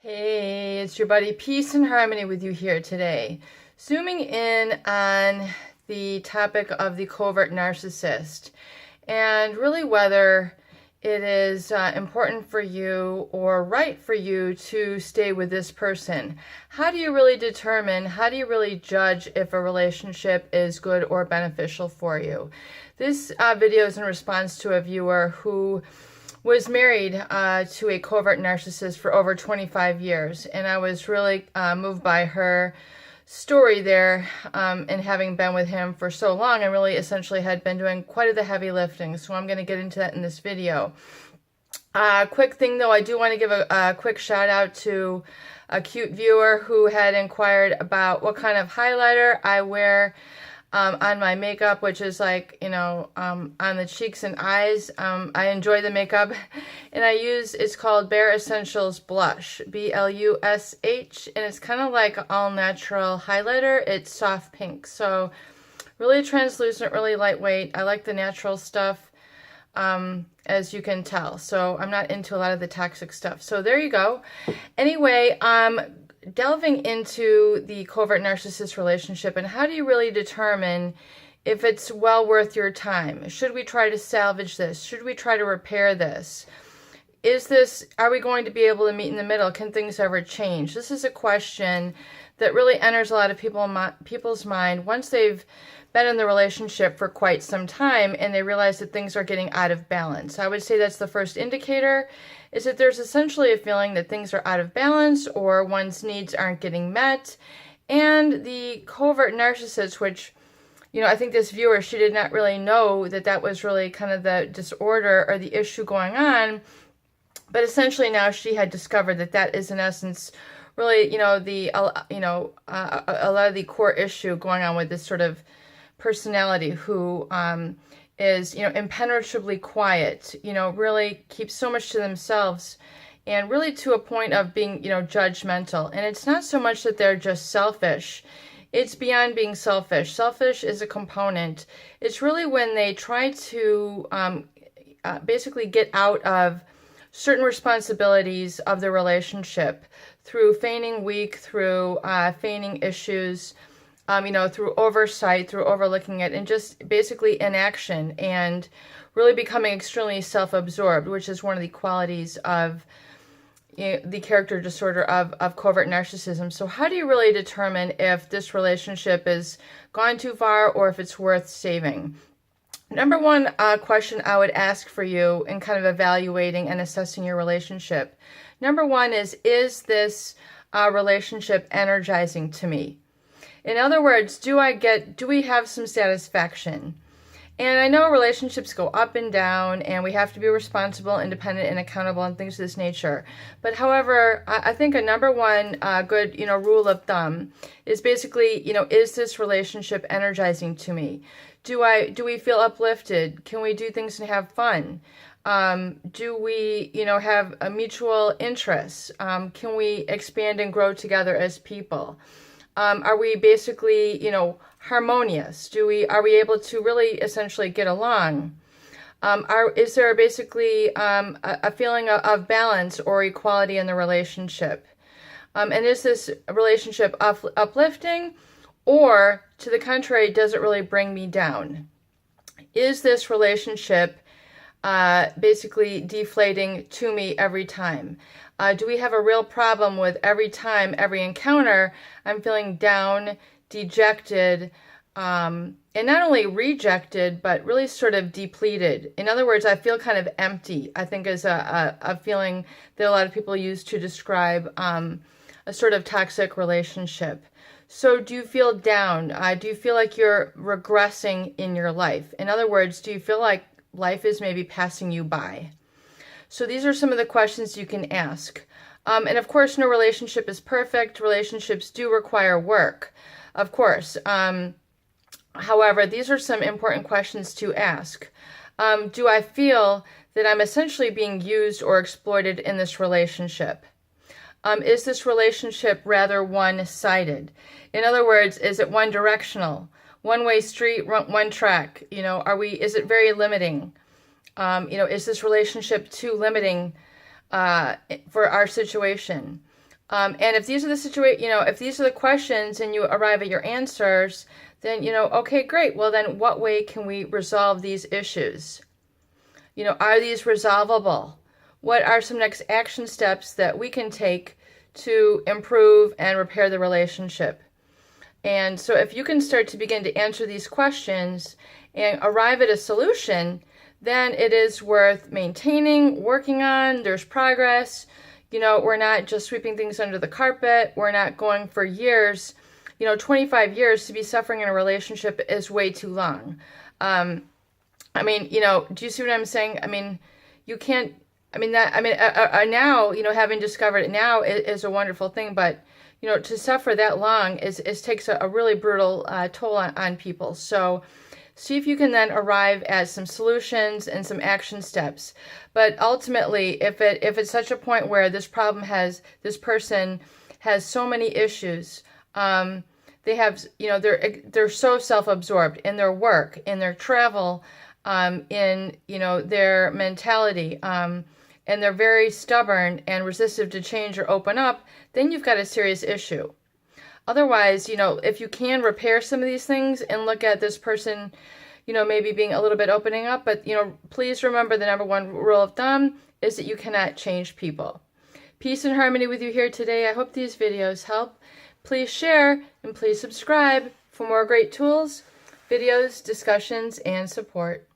Hey, it's your buddy Peace and Harmony with you here today. Zooming in on the topic of the covert narcissist and really whether it is important for you or right for you to stay with this person. How do you really determine, how do you really judge if a relationship is good or beneficial for you? This video is in response to a viewer who was married to a covert narcissist for over 25 years. And I was really moved by her story there, and having been with him for so long and really essentially had been doing quite a the heavy lifting. So I'm going to get into that in this video. Quick thing though, I do want to give a quick shout out to a cute viewer who had inquired about what kind of highlighter I wear on my makeup, which is like, on the cheeks and eyes. I enjoy the makeup, and it's called Bare Essentials Blush, B-L-U-S-H, and it's kind of like all natural highlighter. It's soft pink, so really translucent, really lightweight. I like the natural stuff, as you can tell, so I'm not into a lot of the toxic stuff. So there you go. Anyway, delving into the covert narcissist relationship, and how do you really determine if it's well worth your time? Should we try to salvage this? Should we try to repair this? Are we going to be able to meet in the middle? Can things ever change? This is a question that really enters a lot of people's mind once they've been in the relationship for quite some time and they realize that things are getting out of balance. I would say that's the first indicator, is that there's essentially a feeling that things are out of balance or one's needs aren't getting met. And the covert narcissist, which, I think this viewer, she did not really know that that was really kind of the disorder or the issue going on. But essentially now she had discovered that that is in essence really, a lot of the core issue going on with this sort of personality who is, impenetrably quiet, really keeps so much to themselves, and really to a point of being, judgmental. And it's not so much that they're just selfish. It's beyond being selfish. Selfish is a component. It's really when they try to basically get out of certain responsibilities of the relationship through feigning weak, through feigning issues, through oversight, through overlooking it, and just basically inaction, and really becoming extremely self-absorbed, which is one of the qualities of the character disorder of covert narcissism. So how do you really determine if this relationship is gone too far or if it's worth saving? Number one question I would ask for you in kind of evaluating and assessing your relationship. Number one is this relationship energizing to me? In other words, do we have some satisfaction? And I know relationships go up and down, and we have to be responsible, independent, and accountable, and things of this nature. But however, I think a number one good, rule of thumb is basically, is this relationship energizing to me? Do we feel uplifted? Can we do things and have fun? Do we, have a mutual interests? Can we expand and grow together as people? Are we basically, harmonious? Are we able to really essentially get along? Is there basically a feeling of balance or equality in the relationship? And is this relationship uplifting, or to the contrary, does it really bring me down? Is this relationship basically deflating to me every time? Do we have a real problem with every encounter, I'm feeling down, dejected, and not only rejected, but really sort of depleted? In other words, I feel kind of empty, I think is a feeling that a lot of people use to describe a sort of toxic relationship. So do you feel down? Do you feel like you're regressing in your life? In other words, do you feel like life is maybe passing you by? So these are some of the questions you can ask. And of course, no relationship is perfect. Relationships do require work, of course. However, these are some important questions to ask. Do I feel that I'm essentially being used or exploited in this relationship? Is this relationship rather one-sided? In other words, is it one-directional? One-way street, one track? Is it very limiting? Is this relationship too limiting for our situation? And if these are the if these are the questions and you arrive at your answers, then, okay, great. Well, then what way can we resolve these issues? Are these resolvable? What are some next action steps that we can take to improve and repair the relationship? And so if you can start to begin to answer these questions and arrive at a solution, then it is worth maintaining, working on. There's progress. We're not just sweeping things under the carpet. We're not going for years. 25 years to be suffering in a relationship is way too long. Do you see what I'm saying? You can't, now, having discovered it now is a wonderful thing, but, to suffer that long takes a really brutal toll on people. So see if you can then arrive at some solutions and some action steps. But ultimately, if it's such a point where this person has so many issues, they have, they're so self-absorbed in their work, in their travel, in, their mentality, and they're very stubborn and resistive to change or open up, then you've got a serious issue. Otherwise, if you can repair some of these things and look at this person, maybe being a little bit opening up, but, please remember the number one rule of thumb is that you cannot change people. Peace and harmony with you here today. I hope these videos help. Please share and please subscribe for more great tools, videos, discussions, and support.